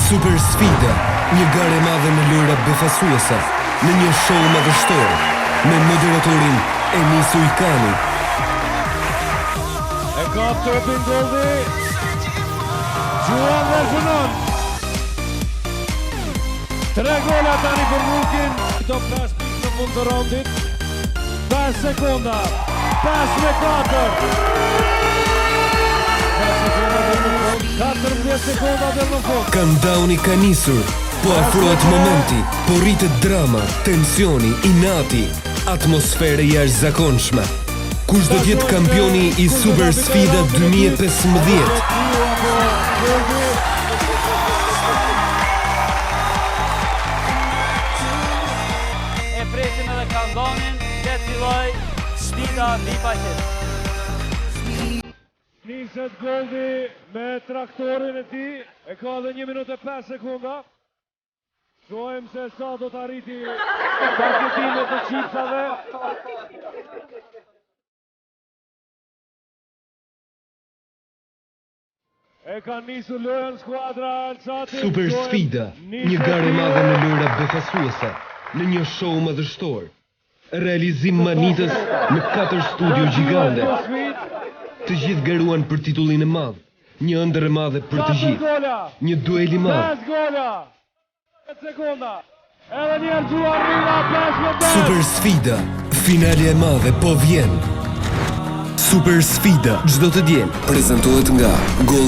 Super sfida, një garë e madhe në lojra befasuese, në një show madhështor, me moderatorin Enis Ujkani. E ka topin Goldi, Gjuan Verzunon. 3 gola tani për Lukin, këto 5 pikë në fund të raundit. 5 sekonda, 5-4. 14 sekonda dhe në fund. Countdowni ka nisur, po afrohet momenti, po rritet drama, tensioni, inati, atmosfere jashtëzakonshme. Kush do t'jetë kampioni i Super Sfida 2015? E presim edhe countdownin, që filloj sfida mbi paqet. Niset Goldi me traktorin e tij, e ka edhe 1 minutë e 5 sekonda. Shohim se sa do të arriti paketimet e çipsave. E ka nisur lojën skuadra Alçati. Super sfida, një garë e madhe në lojra befasuese, në një show madhështor. Realizim manitës në 4 studio gjigande. Të gjithë garuan për titullin e madh, një ëndër e madhe për të gjithë, një duel i madh. 5 gola, 5 sekonda, edhe njerë Gjuan Rina, 5-5. Super sfida, finale e madhe po vjen. Super sfida, çdo të diel, prezantohet nga Gold